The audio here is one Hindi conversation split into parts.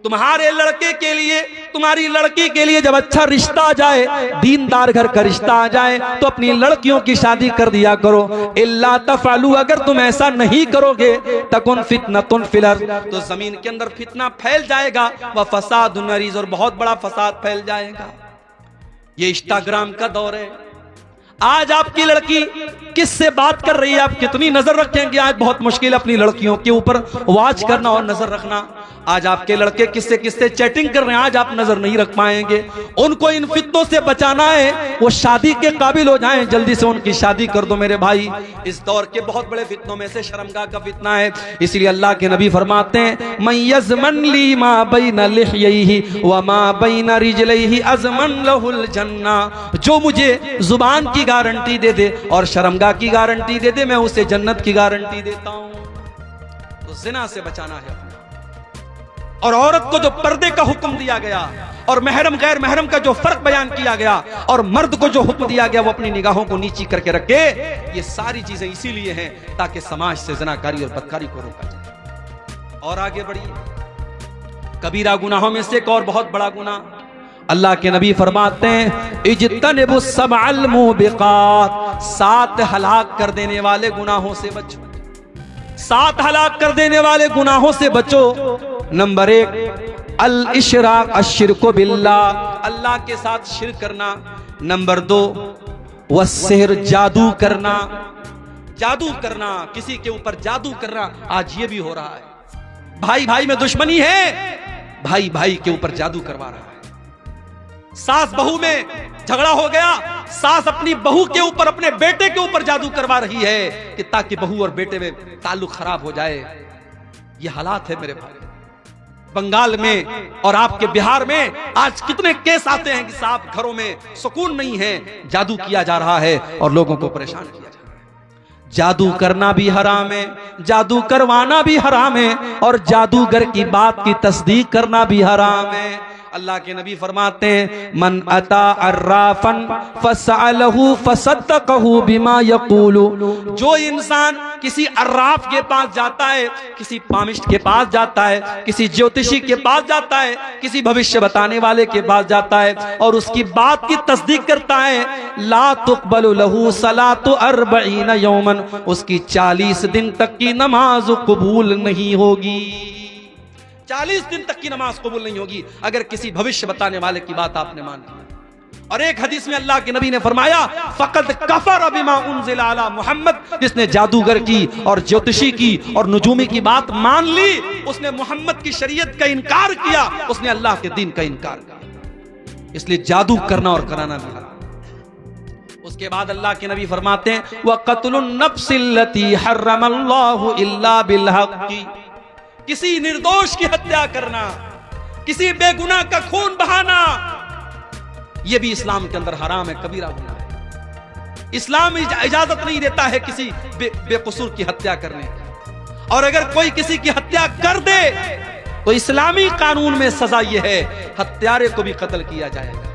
तुम्हारे लड़के के लिए, तुम्हारी लड़की के लिए जब अच्छा रिश्ता आ जाए, दीनदार घर का रिश्ता आ जाए, तो अपनी लड़कियों की शादी कर दिया करो। इल्ला तफअलू, अगर तुम ऐसा नहीं करोगे, तकुन फितनतुन फिल अर्द, तो जमीन के अंदर फितना फैल जाएगा, व फसादुन अरीज, और बहुत बड़ा फसाद फैल जाएगा। ये इंस्टाग्राम का दौर है। आज आपकी लड़की किससे बात कर रही है, आप कितनी नजर रखेंगे? आज बहुत मुश्किल है अपनी लड़कियों के ऊपर वॉच करना और नजर रखना। आज आपके लड़के किससे किससे चैटिंग कर रहे हैं, आज आप नजर नहीं रख पाएंगे। उनको इन फितनों से बचाना है, वो शादी के काबिल हो जाएं, जल्दी से उनकी शादी कर दो मेरे भाई। इस दौर के बहुत बड़े फितनों में से शर्मगाह का फितना है। इसलिए अल्लाह के नबी फरमाते हैं, मन यज़मन ली मा बैना लिह्यैहि व मा बैना रिजलैहि अज़मन लहुल जन्ना, जो मुझे जुबान की गारंटी दे दे और शर्मगाह की गारंटी दे दे, मैं उसे जन्नत की गारंटी देता हूं। तो जिना से बचाना है। और औरत को जो पर्दे का हुक्म दिया गया और महरम गैर महरम का जो फर्क बयान किया गया और मर्द को जो हुक्म दिया गया वो अपनी निगाहों को नीची करके रखे, ये सारी चीजें इसीलिए हैं ताकि समाज से ज़नाकारी और बदकारी को रोका जाए। और आगे बढ़िए, कबीरा गुनाहों में से एक और बहुत बड़ा गुनाह, अल्लाह के नबी फरमाते हैं, इज्तनिबुस सबअल मुबिकात, 7 हलाक कर देने वाले गुनाहों से बचो। 7 हलाक कर देने वाले गुनाहों से बचो। नंबर 1 अल इशराक अश्शिरकु बिल्लाह, अल्लाह के साथ शिर्क करना। नंबर 2 वस्सिहर, जादू करना। जादू करना, किसी के ऊपर जादू करना, आज ये भी हो रहा है। भाई भाई में दुश्मनी है, भाई भाई के ऊपर जादू करवा रहा है। सास बहू में झगड़ा हो गया, सास अपनी बहू के ऊपर, अपने बेटे के ऊपर जादू करवा रही है कि ताकि बहू और बेटे में ताल्लुक खराब हो जाए। ये हालात है मेरे भाई। बंगाल में और आपके बिहार में आज कितने केस आते हैं कि साहब घरों में सुकून नहीं है, जादू किया जा रहा है और लोगों को परेशान किया जा रहा है। जादू करना भी हराम है, जादू करवाना भी हराम है, और जादूगर की बात की तस्दीक करना भी हराम है। अल्लाह के नबी फरमाते हैं, मन अता अर्राफन फसअलहु फसद्दक़हु बिमा यक़ूलु, जो इंसान किसी अर्राफ के पास जाता है, किसी पामिस्ट के पास जाता है, किसी ज्योतिषी के पास जाता है, किसी भविष्य बताने वाले के पास जाता है और उसकी बात की तस्दीक करता है, ला तुक़बलु लहू सलातु अर्बईन यौमन, उसकी 40 दिन तक की नमाज कबूल नहीं होगी। 40 दिन तक की नमाज कबूल नहीं होगी अगर किसी भविष्य बताने वाले की बात आपने मान ली। और एक हदीस में अल्लाह के नबी ने फरमाया, फ़क़द कफ़र बिमा उन्ज़िला अला मुहम्मद, जिसने जादूगर की और ज्योतिषी की और नुजूमी की बात मान ली, उसने मोहम्मद की शरीयत का इनकार किया, उसने अल्लाह के दीन का इनकार किया। इसलिए जादू करना और कराना भी हराम। उसके बाद अल्लाह के नबी फरमाते हैं, व क़त्लुन नफ्सिल्लती हर्रमल्लाहु इल्ला बिल हक़्क़ि, किसी निर्दोष की हत्या करना, किसी बेगुनाह का खून बहाना, यह भी इस्लाम के अंदर हराम है, कबीरा गुनाह है। इस्लाम इजाजत नहीं देता है किसी बेकसूर की हत्या करने की। और अगर कोई किसी की हत्या कर दे तो इस्लामी कानून में सजा यह है, हत्यारे को भी कत्ल किया जाएगा।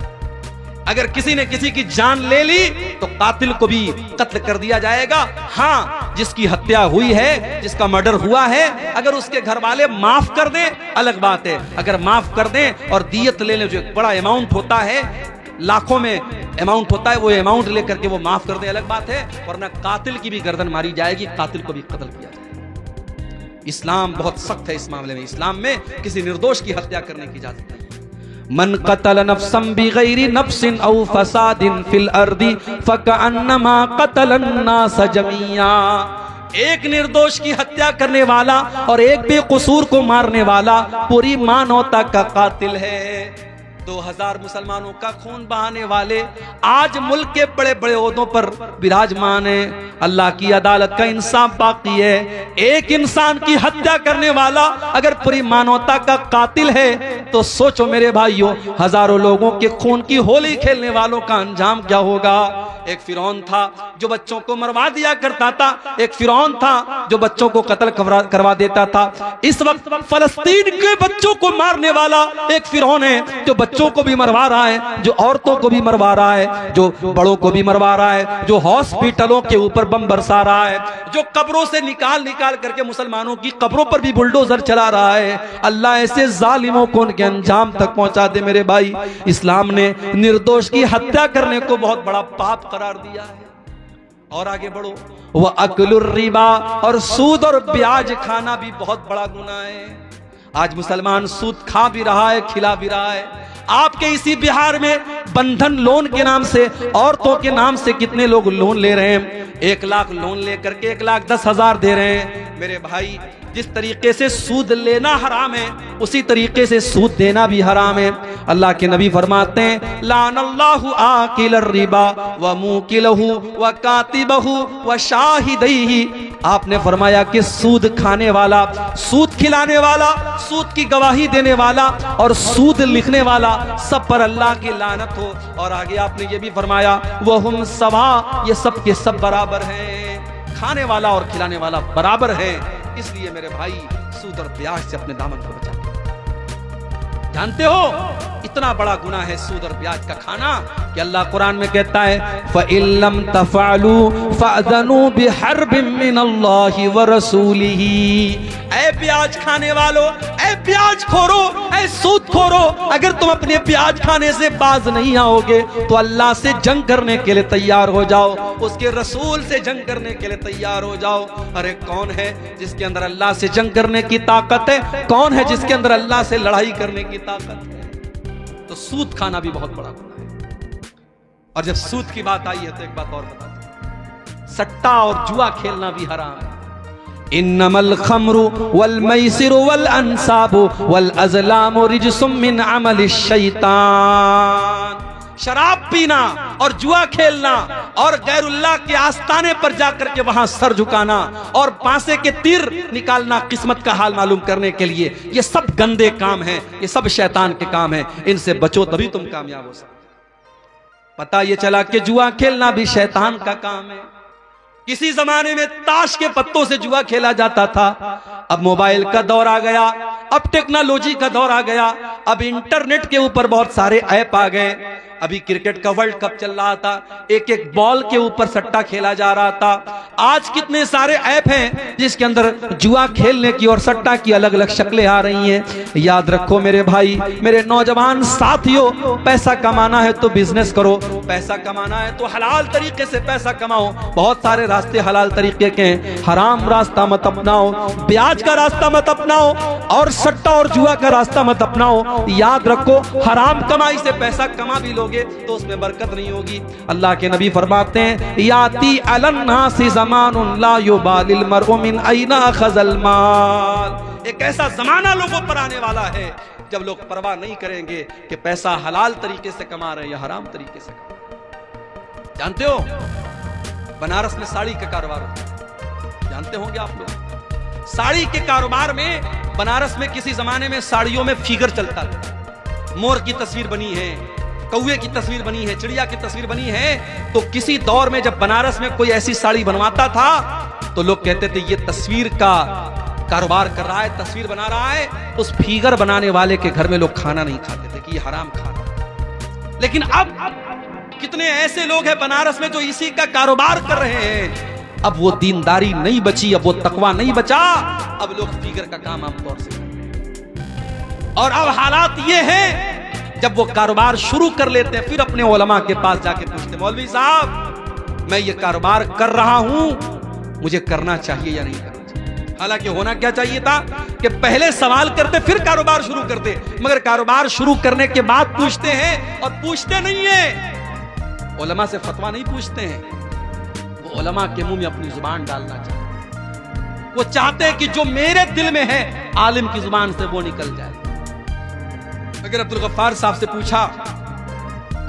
अगर किसी ने किसी की जान ले ली तो कातिल को भी कत्ल कर दिया जाएगा। हाँ, जिसकी हत्या हुई है, जिसका मर्डर हुआ है, अगर उसके घर वाले माफ कर दें अलग बात है। अगर माफ कर दें और दियत ले लें, जो एक बड़ा अमाउंट होता है, लाखों में अमाउंट होता है, वो अमाउंट लेकर के वो माफ कर दें अलग बात है, वरना कातिल की भी गर्दन मारी जाएगी, कातिल को भी कत्ल किया जाएगा। इस्लाम बहुत सख्त है इस मामले में। इस्लाम में किसी निर्दोष की हत्या करने की इजाजत नहीं। मन क़तल नफ्सन बिग़ैरि नफ्सिन औ फ़सादिन फिल अर्दि फ़कअन्नमा क़तलन नास जमीआ, एक निर्दोष की हत्या करने वाला और एक बेकसूर को मारने वाला पूरी मानवता का कातिल है। 2000 मुसलमानों का खून बहाने वाले आज मुल्क के बड़े बड़े ओहदों पर विराजमान है। अल्लाह की अदालत का इंसाफ बाकी है। एक इंसान की हत्या करने वाला अगर पूरी मानवता का कातिल है तो सोचो मेरे भाइयों, हजारों लोगों के खून की होली खेलने वालों का अंजाम क्या होगा। एक फिरौन था जो बच्चों को मरवा दिया करता था, एक फिरौन था जो बच्चों को कत्ल करवा देता था। इस वक्त फलस्तीन के बच्चों को मारने वाला एक फिरौन है जो बच्चों को भी मरवा रहा है, जो औरतों को भी मरवा रहा है, जो बड़ों को भी मरवा रहा है, जो हॉस्पिटलों के ऊपर बम बरसा रहा है, जो कब्रों से निकाल करके मुसलमानों की कब्रों पर भी बुलडोजर चला रहा है। अल्लाह ऐसे जालिमों को उनके अंजाम तक पहुंचा दे मेरे भाई। इस्लाम ने निर्दोष की हत्या करने को बहुत बड़ा पाप करार दिया है। और आगे बढ़ो, वह अकलुर रिबा, और सूद और ब्याज खाना भी बहुत बड़ा गुनाह है। आज मुसलमान सूद खा भी रहा है, खिला भी रहा है। आपके इसी बिहार में बंधन लोन के नाम से, औरतों के नाम से कितने लोग लोन ले रहे हैं। 1 लाख लोन लेकर के 1,10,000 दे रहे हैं। मेरे भाई, जिस तरीके से सूद लेना हराम है उसी तरीके से सूद देना भी हराम है। अल्लाह के नबी फरमाते हैं, लानल्लाहु आकिलर रिबा व मुकिलहु व कातिबहु व शाहिदैहि। आपने फरमाया कि सूद खाने वाला, सूद खिलाने वाला, सूद की गवाही देने वाला और सूद लिखने वाला, सब पर अल्लाह की लानत हो। और आगे आपने ये भी फरमाया, वहुम सवा, ये सब के सब बराबर हैं। खाने वाला और खिलाने वाला बराबर है। इसलिए मेरे भाई, सूद और ब्याज से अपने दामन को बचा के। जानते हो इतना बड़ा गुनाह है सूद और ब्याज का खाना कि अल्लाह कुरान में कहता है, फ़इल्लम तफ़अलू फ़अज़नू बिहर्बिम मिनल्लाहि व रसूलिही। ऐ ब्याज खाने वालों, ऐ ब्याज खोरो, ऐ सूद खोरो, अगर तुम अपने ब्याज खाने से बाज नहीं आओगे तो अल्लाह से जंग करने के लिए तैयार हो जाओ, उसके रसूल से जंग करने के लिए तैयार हो जाओ। अरे कौन है जिसके अंदर अल्लाह से जंग करने की ताकत है? कौन है जिसके अंदर अल्लाह से लड़ाई करने की ताकत है? तो सूद खाना भी बहुत बड़ा गुनाह है। और जब सूद की बात आई है तो एक बात और बता दूं, सट्टा और जुआ खेलना भी हराम है। इन्नमल खम्रु वल मैसिरु वल अंसाबु वल अज़लामु रिजसुम मिन अमलिश शैतान। शराब पीना और जुआ खेलना और गैरुल्लाह के आस्ताने पर जाकर के वहां सर झुकाना और पांसे के तीर निकालना किस्मत का हाल मालूम करने के लिए, ये सब गंदे काम हैं, ये सब शैतान के काम हैं। इनसे बचो तभी तुम कामयाब हो सकते। पता ये चला कि जुआ खेलना भी शैतान का काम है। किसी जमाने में ताश के पत्तों से जुआ खेला जाता था, अब मोबाइल का दौर आ गया, अब टेक्नोलॉजी का दौर आ गया, अब इंटरनेट के ऊपर बहुत सारे ऐप आ गए। अभी क्रिकेट का वर्ल्ड कप चल रहा था, एक एक बॉल के ऊपर सट्टा खेला जा रहा था। आज कितने सारे ऐप हैं जिसके अंदर जुआ खेलने की और सट्टा की अलग अलग शक्लें आ रही हैं। याद रखो मेरे भाई, मेरे नौजवान साथियों, पैसा कमाना है तो बिजनेस करो, पैसा कमाना है तो हलाल तरीके से पैसा कमाओ। बहुत सारे रास्ते हलाल तरीके के हैं, हराम रास्ता मत अपनाओ, ब्याज का रास्ता मत अपनाओ और सट्टा और जुआ का रास्ता मत अपनाओ। याद रखो, हराम कमाई से पैसा कमा भी लोगे तो उसमें बरकत नहीं होगी। अल्लाह के नबी फरमाते हैं, याती अलन्नासी ज़मानुन ला युबालिल मरउ मिन ऐना अख़ज़ल माल। एक ऐसा जमाना लोगों पर आने वाला है जब लोग परवाह नहीं करेंगे कि पैसा हलाल तरीके से कमा रहे हैं या हराम तरीके से कमा रहे हैं। जानते हो बनारस में साड़ी का कारोबार होता है, जानते होंगे आप लोग। साड़ी के कारोबार में बनारस में किसी जमाने में साड़ियों में फिगर चलता था, मोर की तस्वीर बनी है, कौवे की तस्वीर बनी है, चिड़िया की तस्वीर बनी है। तो किसी दौर में जब बनारस में कोई ऐसी साड़ी बनवाता था तो लोग कहते थे ये तस्वीर का कारोबार कर रहा है, तस्वीर बना रहा है। उस फिगर बनाने वाले के घर में लोग खाना नहीं खाते थे कि ये हराम खा रहा है। लेकिन अब कितने ऐसे लोग हैं बनारस में जो इसी का कारोबार कर रहे हैं। अब वो दीनदारी नहीं बची, अब वो तकवा नहीं बचा, अब लोग फिगर का काम आमतौर से करते। और अब हालात ये हैं, जब वो कारोबार शुरू कर लेते हैं फिर अपने उलमा के पास जाके पूछते, मौलवी साहब मैं ये कारोबार कर रहा हूं, मुझे करना चाहिए या नहीं करना चाहिए। हालांकि होना क्या चाहिए था कि पहले सवाल करते फिर कारोबार शुरू करते, मगर कारोबार शुरू करने के बाद पूछते हैं, और पूछते नहीं है, उलमा से फतवा नहीं पूछते हैं, वो उलमा के मुंह में अपनी जुबान डालना चाहते। वो चाहते हैं कि जो मेरे दिल में है आलिम की जुबान से वो निकल जाए। अगर अब्दुल गफ्फार साहब से पूछा,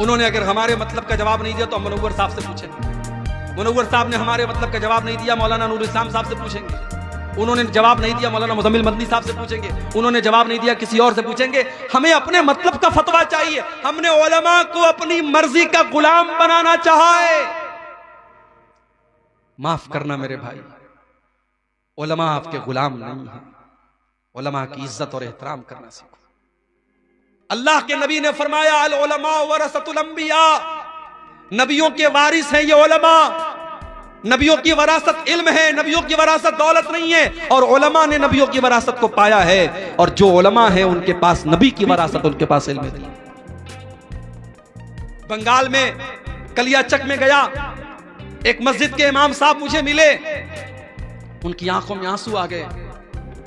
उन्होंने अगर हमारे मतलब का जवाब नहीं दिया तो हम मुनव्वर साहब से पूछेंगे। मुनव्वर साहब ने हमारे मतलब का जवाब नहीं दिया, मौलाना नूर इस्लाम साहब से पूछेंगे। उन्होंने जवाब नहीं दिया, मौलाना मुज़म्मिल मदनी साहब से पूछेंगे। उन्होंने जवाब नहीं दिया, किसी और से पूछेंगे। हमें अपने मतलब का फतवा चाहिए। हमने उलमा को अपनी मर्जी का गुलाम बनाना चाहा है। माफ करना मेरे भाई, उलमा आपके गुलाम नहीं है। उलमा की इज्जत और एहतराम करना सीखो। अल्लाह के नबी ने फरमाया अल उलमा वरसतुल अंबिया, नबियों के वारिस हैं ये उलमा। नबियों की वरासत इल्म है, नबियों की वरासत दौलत नहीं है, और उलमा ने नबियों की वरासत को पाया है। और जो उलमा है उनके पास नबी की वरासत, उनके पास इल्म थी। बंगाल में कलियाचक में गया, एक मस्जिद के इमाम साहब मुझे मिले, उनकी आंखों में आंसू आ गए।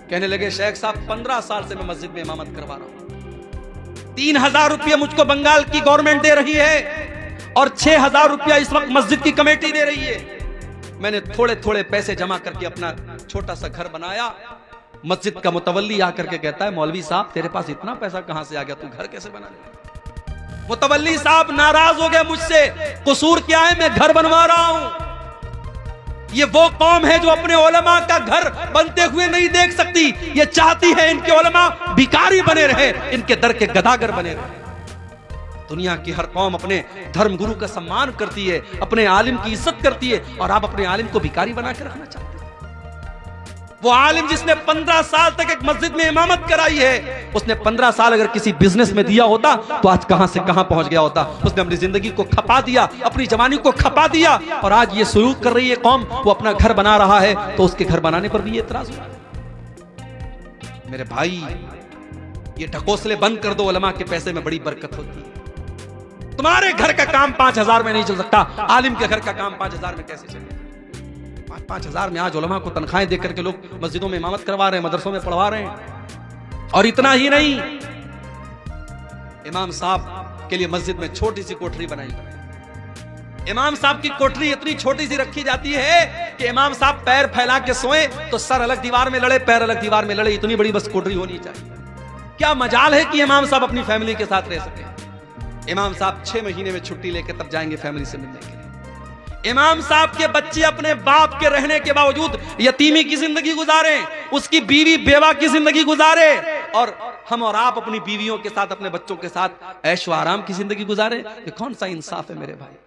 कहने लगे शेख साहब 15 साल से मैं मस्जिद में इमामत करवा रहा हूं, 3000 रुपया मुझको बंगाल की गवर्नमेंट दे रही है और 6000 रुपया इस वक्त मस्जिद की कमेटी दे रही है। मैंने थोड़े थोड़े पैसे जमा करके अपना छोटा सा घर बनाया। मस्जिद का मुतवल्ली आकर के कहता है मौलवी साहब तेरे पास इतना पैसा कहां से आ गया, तू घर कैसे बना लिया? मुतवल्ली साहब नाराज हो गए मुझसे, कसूर क्या है, मैं घर बनवा रहा हूं। ये वो कौम है जो अपने उलमा का घर बनते हुए नहीं देख सकती। ये चाहती है इनके उलमा भिखारी बने रहे, इनके दर के गदागर बने रहे। दुनिया की हर कौम अपने धर्म गुरु का सम्मान करती है, अपने आलिम की इज्जत करती है, और आप अपने आलिम को भिखारी बना के रखना चाहते हैं। वो आलिम जिसने 15 साल तक एक मस्जिद में इमामत कराई है, उसने 15 साल अगर किसी बिजनेस में दिया होता तो आज कहां से कहां पहुंच गया होता। उसने अपनी जिंदगी को खपा दिया, अपनी जवानी को खपा दिया, और आज ये सुलूक कर रही है कौम, वो अपना घर बना रहा है तो उसके घर बनाने पर भी एतराज हुआ। मेरे भाई ये ढकोसले बंद कर दो, उलमा के पैसे में बड़ी बरकत होती है। तुम्हारे घर का काम 5000 में नहीं चल सकता, आलिम के घर का काम 5000 में कैसे चलेगा? 5000 में आज उलमा को तनख्वाहें दे करके लोग मस्जिदों में इमामत करवा रहे हैं, मदरसों में पढ़वा रहे हैं। और इतना ही नहीं, इमाम साहब के लिए मस्जिद में छोटी सी कोठरी बनाई। इमाम साहब की कोठरी इतनी छोटी सी रखी जाती है कि इमाम साहब पैर फैला के सोए तो सर अलग दीवार में लड़े, पैर अलग दीवार में लड़े, इतनी बड़ी बस कोठरी होनी चाहिए। क्या मजाल है कि इमाम साहब अपनी फैमिली के साथ रह सके। इमाम साहब 6 महीने में छुट्टी लेकर तब जाएंगे फैमिली से मिलने के लिए। इमाम साहब के बच्चे अपने बाप के रहने के बावजूद यतीमी की जिंदगी गुजारे, उसकी बीवी बेवा की जिंदगी गुजारे, और हम और आप अपनी बीवियों के साथ, अपने बच्चों के साथ ऐश व आराम की जिंदगी गुजारे। ये कौन सा इंसाफ है मेरे भाई?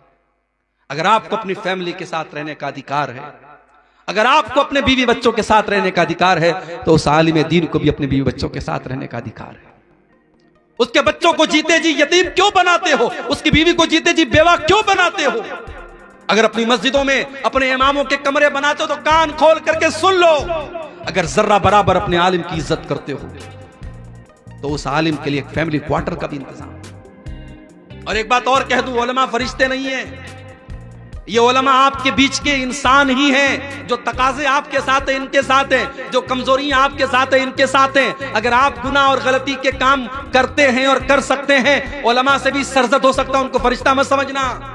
अगर आपको अपनी फैमिली के साथ रहने का अधिकार है, अगर आपको अपने बीवी बच्चों के साथ रहने का अधिकार है, तो उस आलिम दीन को भी अपने बीवी बच्चों के साथ रहने का अधिकार है। उसके बच्चों को जीते जी यतीम क्यों बनाते हो? उसकी बीवी को जीते जी बेवा क्यों बनाते हो? अगर अपनी मस्जिदों में अपने इमामों के कमरे बनाते हो तो कान खोल करके सुन लो। अगर जर्रा बराबर अपने आलिम की इज्जत करते हो तो उस आलिम के लिए एक फैमिली क्वार्टर का भी इंतजाम। और एक बात और कह दूं, उलमा फरिश्ते नहीं है, ये उलमा आपके बीच के इंसान ही हैं। जो तकाजे आपके साथ है इनके साथ है, जो कमजोरियां आपके साथ है इनके साथ है। अगर आप गुनाह और गलती के काम करते हैं और कर सकते हैं, उलमा से भी सरजद हो सकता है, उनको फरिश्ता मत समझना।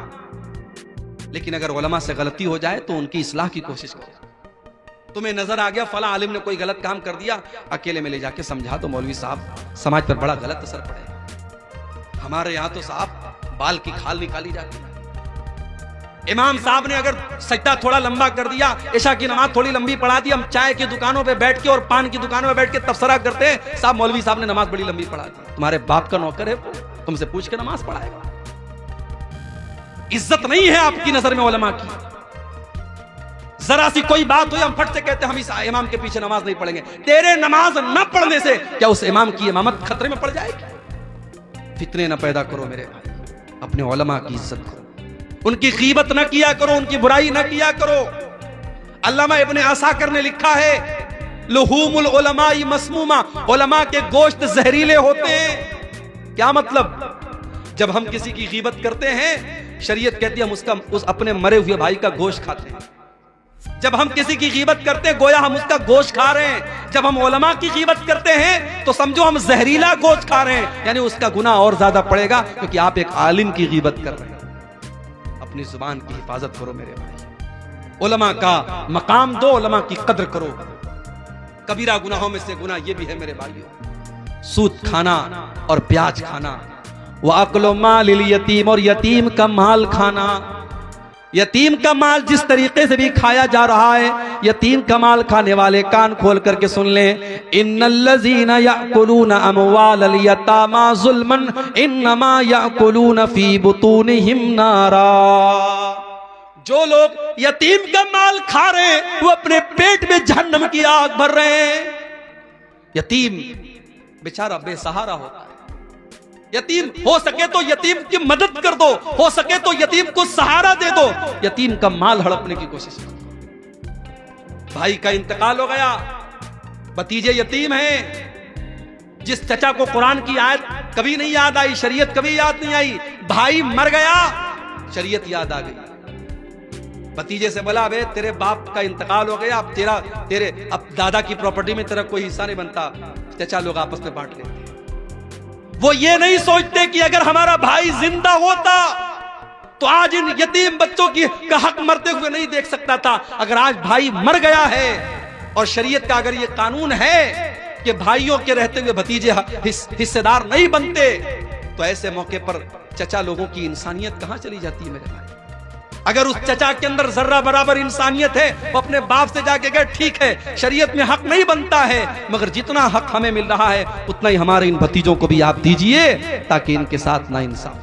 लेकिन अगर उलमा से गलती हो जाए तो उनकी इस्लाह की कोशिश करो। तुम्हें नजर आ गया फला आलिम ने कोई गलत काम कर दिया, अकेले में ले जाके समझा दो मौलवी साहब समाज पर बड़ा गलत असर पड़ेगा। हमारे यहाँ तो साहब बाल की खाल निकाली जाती है। इमाम साहब ने अगर सजदा थोड़ा लंबा कर दिया, इशा की नमाज थोड़ी लंबी पढ़ा दी, हम चाय की दुकानों पे बैठ के और पान की दुकानों में बैठ के तबसरा करते हैं, साहब मौलवी साहब ने नमाज बड़ी लंबी पढ़ा दी। तुम्हारे बाप का नौकर है, तुमसे पूछ के नमाज पढ़ाएगा। इज्जत नहीं है आपकी नजर में उलमा की। जरा सी कोई बात हुई हम फट से कहते हैं हम इस इमाम के पीछे नमाज नहीं पढ़ेंगे। तेरे नमाज न पढ़ने से क्या उस इमाम की इमामत खतरे में पड़ जाएगी? फितने न पैदा करो मेरे भाई, अपने उलमा की इज्जत करो, उनकी गीबत न किया करो, उनकी बुराई न किया करो। अल्लामा इब्ने असाकिर ने लिखा है लुहूमुल उलमाई मसमूमा, उलमा के गोश्त जहरीले होते हैं। क्या मतलब? जब हम किसी की गीबत करते हैं, शरीयत कहती है हम उस अपने मरे हुए भाई का गोश्त खाते हैं। जब हम किसी की गीबत करते हैं गोया हम उसका गोश्त खा रहे हैं। जब हम उलमा की गीबत करते हैं तो समझो हम जहरीला गोश्त खा रहे हैं, यानी उसका गुनाह और ज्यादा पड़ेगा, क्योंकि आप एक आलिम की गीबत कर रहे हैं। अपनी जुबान की हिफाजत करो मेरे भाई, उलमा का मकाम दो, उलमा की कद्र करो। कबीरा गुनाहों में से गुनाह ये भी है मेरे भाइयों, सूद खाना और प्याज खाना, व अक्लो मालिल यतीम, और यतीम का माल खाना। यतीम का माल जिस तरीके से भी खाया जा रहा है, यतीम का माल खाने वाले कान खोल करके सुन लें। इन्नल्लज़ीना याकुलूना अमवालल यतामा ज़ुल्मन इन्नमा याकुलूना फी बुतूनिहिम नारा। जो लोग यतीम का माल खा रहे हैं वो अपने पेट में जहन्नम की आग भर रहे हैं। यतीम बेचारा बेसहारा होता है। यतीम हो सके तो यतीम की मदद कर दो, हो सके तो यतीम को सहारा दे दो, यतीम का माल हड़पने की कोशिश मत करो। भाई का इंतकाल हो गया, भतीजे यतीम हैं। जिस चचा को कुरान की आयत कभी नहीं याद आई, शरीयत कभी याद नहीं आई, भाई मर गया, शरीयत याद आ गई। भतीजे से बोला, बे तेरे बाप का इंतकाल हो गया, अब तेरे अब दादा की प्रॉपर्टी में तेरा कोई हिस्सा नहीं बनता। चचा लोग आपस में बांट लेते। वो ये नहीं सोचते कि अगर हमारा भाई जिंदा होता तो आज इन यतीम बच्चों का हक मरते हुए नहीं देख सकता था। अगर आज भाई मर गया है और शरीयत का अगर ये कानून है कि भाइयों के रहते हुए भतीजे हिस्सेदार नहीं बनते, तो ऐसे मौके पर चचा लोगों की इंसानियत कहां चली जाती है मेरे भाई। अगर उस चचा के अंदर जर्रा बराबर इंसानियत है, वो अपने बाप से जाके कहे ठीक है शरीयत में हक नहीं बनता है, मगर जितना हक हमें मिल रहा है उतना ही हमारे इन भतीजों को भी आप दीजिए ताकि इनके साथ ना इंसाफ।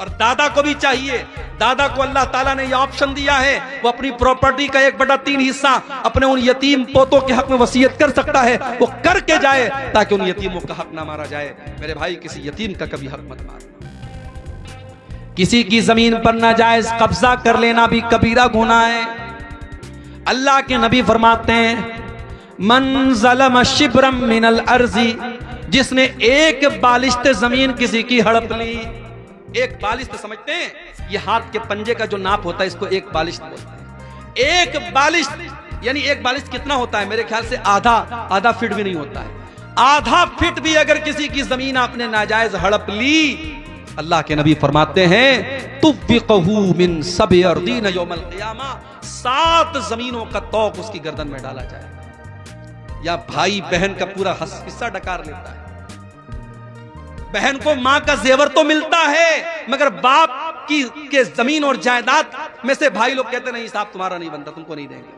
और दादा को भी चाहिए, दादा को अल्लाह ताला ने यह ऑप्शन दिया है, वो अपनी प्रॉपर्टी का 1/3 हिस्सा अपने उन यतीम पोतों के हक में वसीयत कर सकता है, वो करके जाए ताकि उन यतीमों का हक ना मारा जाए। मेरे भाई किसी यतीम का कभी हक मत मारना। किसी की जमीन पर नाजायज कब्जा कर लेना भी कबीरा गुनाह है। अल्लाह के नबी फरमाते हैं, मन ज़लम शिब्रम मिनल अर्ज़ी, जिसने एक बालिश्त जमीन किसी की हड़प ली। एक बालिश्त समझते हैं, ये हाथ के पंजे का जो नाप होता है इसको एक बालिश्त बोलते हैं। एक बालिश्त यानी एक बालिश्त कितना होता है? मेरे ख्याल से आधा फीट भी नहीं होता है। आधा फीट भी अगर किसी की जमीन आपने नाजायज हड़प ली, अल्लाह के नबी फरमाते हैं तुफ़िक़हू मिन सब'i अर्दीन यौमल क़ियामा, 7 जमीनों का तौक उसकी गर्दन में डाला जाए। या भाई बहन का पूरा हिस्सा डकार लेता है। बहन को मां का जेवर तो मिलता है, मगर बाप के जमीन और जायदाद में से भाई लोग कहते नहीं साहब तुम्हारा नहीं बनता, तुमको नहीं देंगे।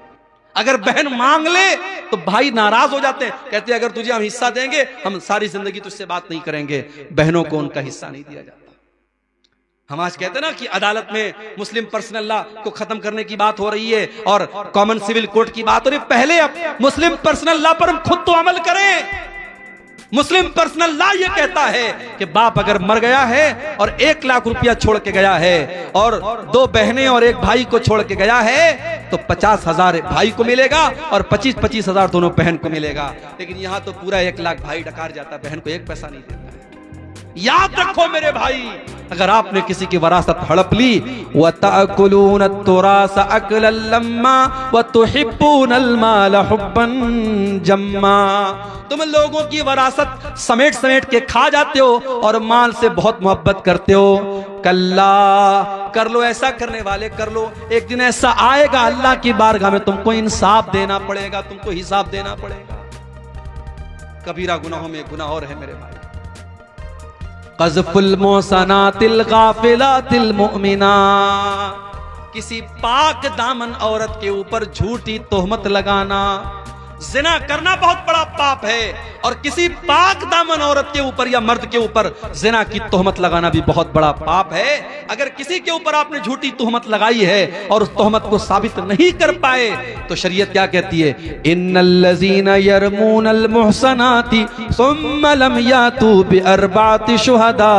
अगर बहन मांग ले तो भाई नाराज हो जाते हैं, कहते हैं अगर तुझे हम हिस्सा देंगे हम सारी जिंदगी तुझसे बात नहीं करेंगे। बहनों को उनका हिस्सा नहीं दिया जाता। हम आज कहते हैं ना कि अदालत में मुस्लिम पर्सनल लॉ को खत्म करने की बात हो रही है और कॉमन सिविल कोर्ट की बात हो रही है। पहले अब मुस्लिम पर्सनल लॉ पर हम खुद तो अमल करें। मुस्लिम पर्सनल लॉ ये कहता है कि बाप अगर मर गया है और 1 लाख रुपया छोड़ के गया है और 2 बहनें और 1 भाई को छोड़ के गया है तो 50,000 भाई को मिलेगा और 25-25 हजार दोनों बहन को मिलेगा। लेकिन यहाँ तो पूरा 1 लाख भाई डकार जाता है, बहन को 1 पैसा नहीं देता है। याद रखो मेरे भाई, अगर आपने किसी की वरासत हड़प ली, वतअकुलून तुरास अकलन लम्मा वतुहिब्बूनल माल हुब्बन जम्मा, तुम लोगों की वरासत समेट समेट के खा जाते हो और माल से बहुत मोहब्बत करते हो। कल्ला, कर लो, ऐसा करने वाले कर लो, एक दिन ऐसा आएगा अल्लाह की बारगाह में तुमको इंसाफ देना पड़ेगा, तुमको हिसाब देना पड़ेगा। कबीरा गुनाहों में गुनाह और है मेरे भाई। क़ज़्फ़ुल मुहसनातिल गाफ़िलातिल मुअमिना, किसी पाक दामन औरत के ऊपर झूठी तोहमत लगाना। जिना करना बहुत बड़ा पाप है और किसी पाक दामन औरत के ऊपर या मर्द के ऊपर जिना की तोहमत लगाना भी बहुत बड़ा पाप है। अगर किसी के ऊपर आपने झूठी तोहमत लगाई है और उस तोहमत को साबित नहीं कर पाए तो शरीयत क्या कहती है? इन्नल्लज़ीना यरमूनल मुहसनाति सुम्मा लम यातू बिअरबाति शुहदा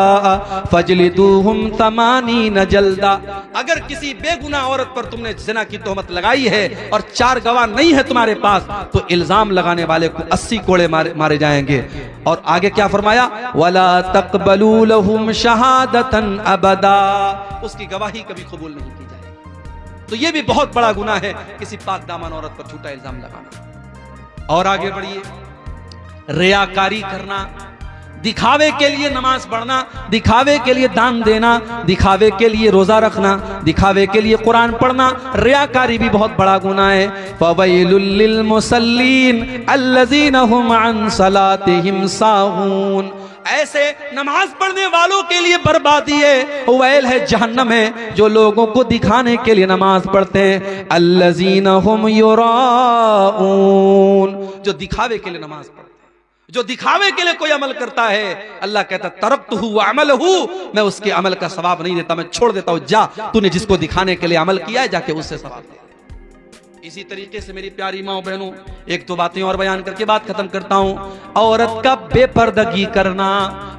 फजलिदूहुम 80 जल्दा। अगर किसी बेगुनाह औरत पर तुमने जिना की तोहमत लगाई है और 4 गवाह नहीं है तुम्हारे पास तो इल्जाम लगाने वाले को 80 कोड़े मारे जाएंगे। और आगे क्या फरमाया? वला तक़बलू लहुम शहादतन अबदा, उसकी गवाही कभी कबूल नहीं की जाएगी। तो ये भी बहुत बड़ा गुनाह है किसी पाक दामन औरत पर झूठा इल्जाम लगाना। और आगे बढ़िए, रियाकारी करना, दिखावे के लिए नमाज पढ़ना, दिखावे के लिए दान देना, दिखावे के लिए रोजा रखना, दिखावे के लिए कुरान पढ़ना, रियाकारी भी बहुत बड़ा गुनाह है। फ़वैलुल लिल मुसल्लीन अल्लज़ीना हुम अन सलातिहिम साहून, ऐसे नमाज पढ़ने वालों के लिए बर्बादी है, वैल है, जहन्नम है, जो लोगों को दिखाने के लिए नमाज पढ़ते हैं। अल्लज़ीना हुम युराऊन, जो दिखावे के लिए नमाज पढ़ते हैं, जो दिखावे के लिए कोई अमल करता है, अल्लाह कहता तरक्तहु व अमलहु, मैं उसके अमल का सवाब नहीं देता, मैं छोड़ देता हूं। जा, तूने जिसको दिखाने के लिए अमल किया है जाके उससे सवाब दे। इसी तरीके से मेरी प्यारी माओ बहनों, एक दो बातें और बयान करके बात खत्म करता हूं। औरत का बेपर्दगी करना,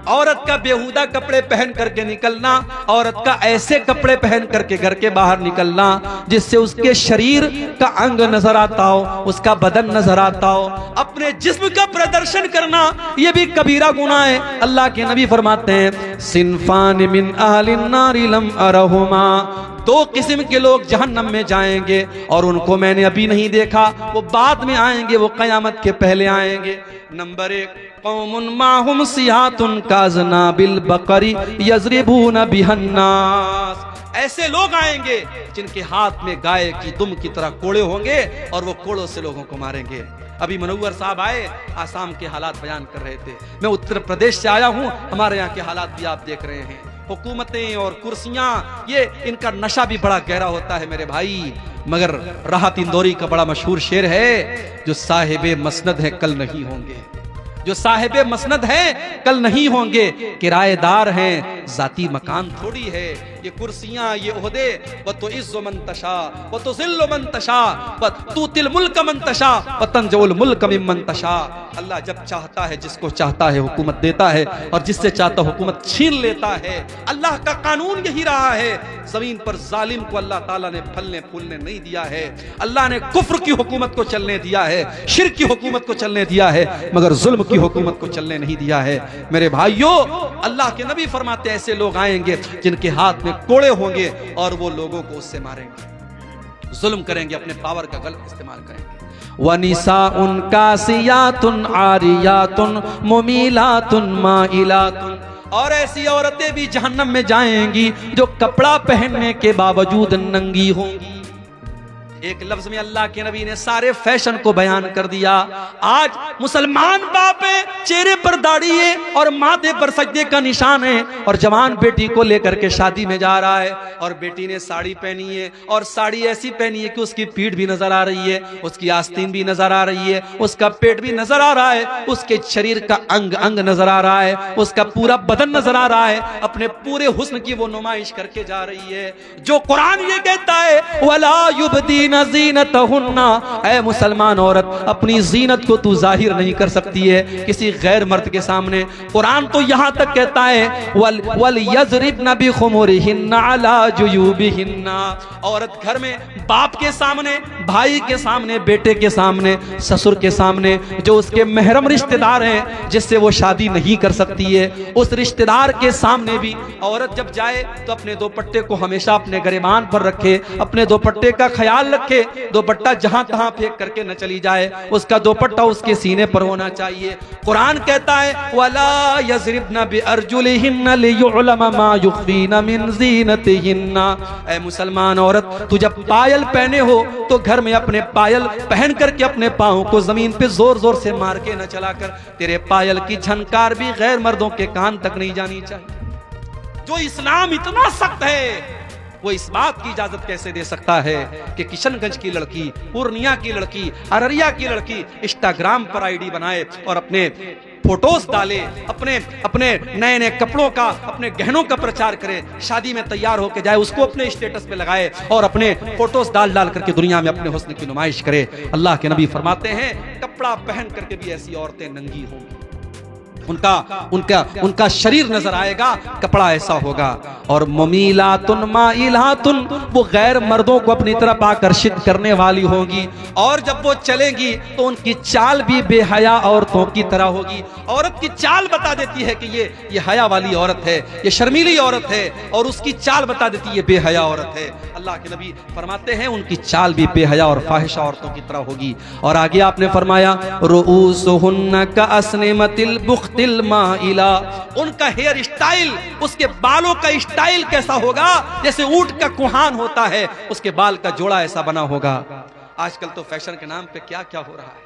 औरत का बेहुदा कपड़े पहन करके निकलना, औरत का ऐसे कपड़े पहन करके घर के बाहर निकलना जिससे उसके शरीर का अंग नजर आता हो, उसका बदन नजर आता हो, अपने जिस्म का प्रदर्शन करना, यह भी कबीरा गुनाह है। अल्लाह के नबी फरमाते हैं सिनफान मिन अहलिन नारि लम अरहुमा, दो किस्म के लोग जहन्नम में जाएंगे और उनको मैंने अभी नहीं देखा, वो बाद में आएंगे, वो कयामत के पहले आएंगे। नंबर 1, कौमुन माहुम सिहातुन काजना बिल बकरी यजरिबून बिहन्नास, ऐसे लोग आएंगे जिनके हाथ में गाय की दुम की तरह कोड़े होंगे और वो कोड़ों से लोगों को मारेंगे। अभी मनव्वर साहब आए, आसाम के हालात बयान कर रहे थे, मैं उत्तर प्रदेश से आया हूं, हमारे यहाँ के हालात भी आप देख रहे हैं। हुकूमतें और कुर्सियां, ये इनका नशा भी बड़ा गहरा होता है मेरे भाई। मगर राहत इंदौरी का बड़ा मशहूर शेर है, जो साहिबे मसनद है कल नहीं होंगे, जो साहिबे मसनद है कल नहीं होंगे, किराएदार हैं, जाती मकान थोड़ी है। ये कुर्सियां, ये ओहदे, व तो इज्जो मन तशा व तो जिल्लो मन तशा व तूतिल मुल्क मन तशा व तंजउल मुल्क मिम्मन तशा। अल्लाह जब चाहता है, जिसको चाहता है हुकूमत देता है, और जिससे चाहता हुकूमत छीन लेता है। अल्लाह का कानून यही रहा है। जमीन पर जालिम को अल्लाह ताला ने फलने फूलने नहीं दिया है। अल्लाह ने कुफ्र की हुकूमत को चलने दिया है, शिर्क की हुकूमत को चलने दिया है, मगर जुल्म की हुकूमत को चलने नहीं दिया है। मेरे भाइयों, अल्लाह के नबी फरमाते ऐसे लोग आएंगे जिनके हाथ में कोड़े होंगे और वो लोगों को उससे मारेंगे, जुल्म करेंगे, अपने पावर का गलत इस्तेमाल करेंगे। वनिसाउन कासियातुन आरियातुन मुमीलातुन माइलातुन, और ऐसी औरतें भी जहन्नम में जाएंगी जो कपड़ा पहनने के बावजूद नंगी होंगी। एक लफ्ज में अल्लाह के नबी ने सारे फैशन को बयान कर दिया। आज मुसलमान बाप है, चेहरे पर दाढ़ी है और माथे पर सजदे का निशान है, और जवान बेटी को लेकर के शादी में जा रहा है, और बेटी ने साड़ी पहनी है, और साड़ी ऐसी पहनी है कि उसकी पीठ भी नजर आ रही है, उसकी आस्तीन भी नजर आ रही है, उसका पेट भी नजर आ रहा है, उसके शरीर का अंग अंग नजर आ रहा है, उसका पूरा बदन नजर आ रहा है, अपने पूरे हुस्न की वो नुमाइश करके जा रही है। जो कुरान ये कहता है वला युबदीन ज़ीनतहुन्ना, ऐ मुसलमान औरत, अपनी जीनत को तू जाहिर नहीं कर सकती है किसी गैर मर्द के सामने। कुरान तो यहां तक कहता है वल यज़रिबन बिखुमुरिहिन्ना अला जुयूबिहिन्ना, औरत घर में बाप के सामने, भाई के सामने, बेटे के सामने, ससुर के सामने, जो उसके महरम रिश्तेदार हैं जिससे वो शादी नहीं कर सकती है, उस रिश्तेदार के सामने भी औरत जब जाए तो अपने दुपट्टे को हमेशा अपने गिरेबान पर रखे, अपने दुपट्टे का ख्याल रखे, दुपट्टा जहां तहां फेंक करके न चली जाए, उसका दुपट्टा उसके सीने पर होना चाहिए। कुरान कहता है वला यज़रिबन बिअरजुलिहिन्ना लियुअलम मा युखफीना मिन ज़ीनतिहिन्ना, ऐ मुसलमान औरत, तू जब पायल पहने हो तो घर में अपने पायल पहन करके अपने पांव को जमीन पे जोर जोर से मार के न चला कर, तेरे पायल की झनकार भी गैर मर्दों के कान तक नहीं जानी चाहिए। जो इस्लाम इतना सख्त है, वो इस बात की इजाजत कैसे दे सकता है कि किशनगंज की लड़की, पूर्णिया की लड़की, अररिया की लड़की इंस्टाग्राम पर आईडी बनाए और अपने फोटोज डाले, अपने नए नए कपड़ों का, अपने गहनों का प्रचार करे, शादी में तैयार होके जाए, उसको अपने स्टेटस पे लगाए और अपने फोटोज डाल डाल करके दुनिया में अपने हुस्न की नुमाइश करे। अल्लाह के नबी फरमाते हैं कपड़ा पहन करके भी ऐसी औरतें नंगी होंगी, उनका शरीर नजर आएगा, कपड़ा ऐसा होगा। और मुमीलातुन माइलातुन, वो गैर मर्दों को अपनी तरफ आकर्षित करने वाली होगी, और जब वो चलेंगी तो उनकी चाल भी बेहया औरतों की तरह होगी। औरत की चाल बता देती है कि ये हया वाली औरत है, ये शर्मीली औरत है, और उसकी चाल बता देती है ये बेहया औरत है। अल्लाह के नबी फरमाते हैं उनकी चाल भी बेहया और फाहिशा औरतों की तरह होगी। और आगे आपने फरमाया रुऊसुहुन्ना कअस्निमतिल बुख्तिल माइला, उनका हेयर स्टाइल, उसके बालों का स्टाइल कैसा होगा, जैसे ऊंट का कुहान होता है, उसके बाल का जोड़ा ऐसा बना होगा। आजकल तो फैशन के नाम पे क्या क्या हो रहा है।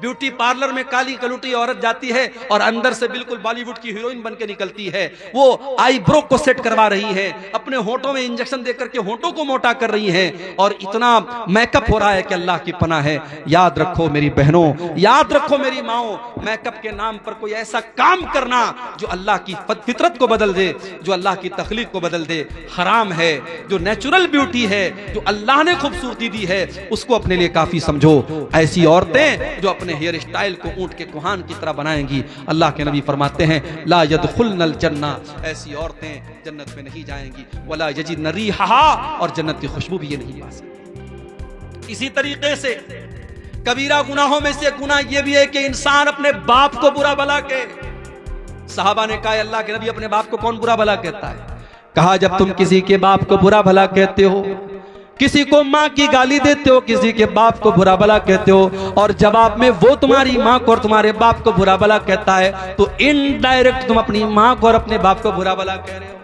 ब्यूटी पार्लर में काली कलूटी औरत जाती है और अंदर से बिल्कुल बॉलीवुड की हीरोइन बन के निकलती है। वो आईब्रो को सेट करवा रही है, अपने होठों में इंजेक्शन देकर के होठों को मोटा कर रही है और इतना मेकअप हो रहा है कि अल्लाह की पनाह है। याद रखो मेरी बहनों, याद रखो मेरी माओ, मेकअप के नाम पर कोई ऐसा काम करना जो अल्लाह की फितरत को बदल दे, जो अल्लाह की तखलीक को बदल दे, हराम है। जो नेचुरल ब्यूटी है, जो अल्लाह ने खूबसूरती दी है, उसको अपने लिए काफी समझो। ऐसी औरतें जो अपने हेयर स्टाइल को ऊंट के कुहान की तरह बनाएंगी, अल्लाह के नबी फरमाते हैं ला यदखुलनल जन्ना, ऐसी औरतें जन्नत में नहीं जाएंगी। वला यजिदन रिहा, और जन्नत की खुशबू भी ये नहीं पा सकती। इसी तरीके से कबीरा गुनाहों में से गुनाह ये भी है कि इंसान अपने बाप को बुरा भला कहे। सहाबा ने कहा अल्लाह के नबी अपने बाप को कौन बुरा भला कहता है? कहा जब तुम किसी के बाप को बुरा भला कहते हो, किसी को माँ की गाली देते हो, किसी के बाप को बुरा भला कहते हो और जवाब में वो तुम्हारी माँ को और तुम्हारे बाप को बुरा भला कहता है, तो इनडायरेक्ट तुम अपनी माँ को और अपने बाप को बुरा भला कह रहे हो।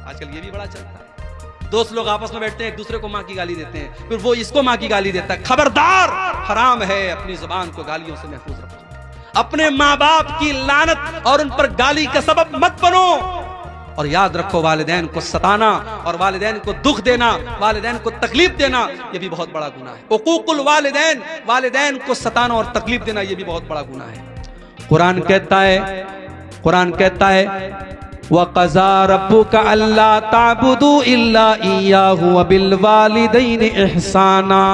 आजकल ये भी बड़ा चलता है, दोस्त लोग आपस में बैठते हैं, एक दूसरे को माँ की गाली देते हैं, फिर वो इसको माँ की गाली देता है। खबरदार, हराम है, अपनी जुबान को गालियों से महफूज रखो। अपने माँ बाप की लानत और उन पर गाली का सबब मत बनो। और याद रखो, वालिदैन को सताना और वालिदैन को दुख देना, वालिदैन को तकलीफ देना, ये भी बहुत बड़ा गुनाह है। उकूकुल वालिदैन, वालिदैन को सताना और तकलीफ देना, ये भी बहुत बड़ा गुनाह है। कुरान कहता है वक़ज़ा रब्बुका अल्ला ताबुदू इल्ला इय्याहु व बिल वालिदैनि इहसाना।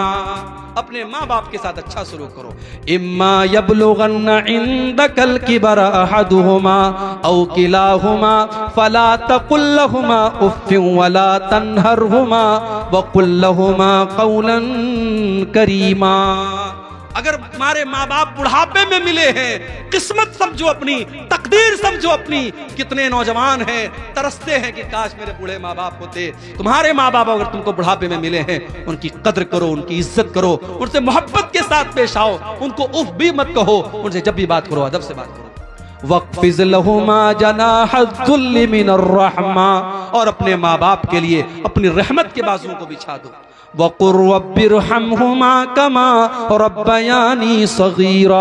अपने माँ बाप के साथ अच्छा सलूक करो। इम्मा यबलुगन्ना इंदकल किबरा अहदुहुमा औ किलाहुमा फला तकुल लहुमा उफ्फिन वला तन्हरहुमा वकुल लहुमा कौलन करीमा। अगर हमारे माँ बाप बुढ़ापे में मिले हैं, किस्मत समझो अपनी, तकदीर समझो अपनी। कितने नौजवान हैं तरसते हैं कि काश मेरे बूढ़े माँ बाप होते। तुम्हारे माँ बाप अगर तुमको बुढ़ापे में मिले हैं, उनकी कद्र करो, उनकी इज्जत करो, उनसे मोहब्बत के साथ पेश आओ, उनको उफ भी मत कहो, उनसे जब भी बात करो अदब से बात करो। वक़्फ़िज़ लहुमा जनाहज़्ज़ुल्लि मिनर रहमा, और अपने माँ बाप के लिए अपनी रहमत के बाजुओं को बिछा दो। वक़ुर रब्बिरहमहुमा कमा रब्बयानी सगीरा,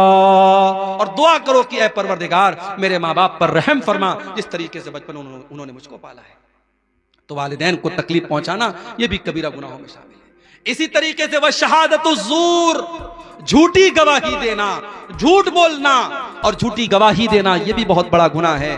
और दुआ करो कि ऐ परवरदिगार मेरे माँ बाप पर रहम फरमा, जिस तरीके से बचपन उन्होंने मुझको पाला है। तो वालिदैन को तकलीफ पहुंचाना ये भी कबीरा गुनाहों में शामिल है। इसी तरीके से वह शहादतु ज़ूर, झूठी गवाही देना, झूठ बोलना और झूठी गवाही देना, ये भी बहुत बड़ा गुनाह है।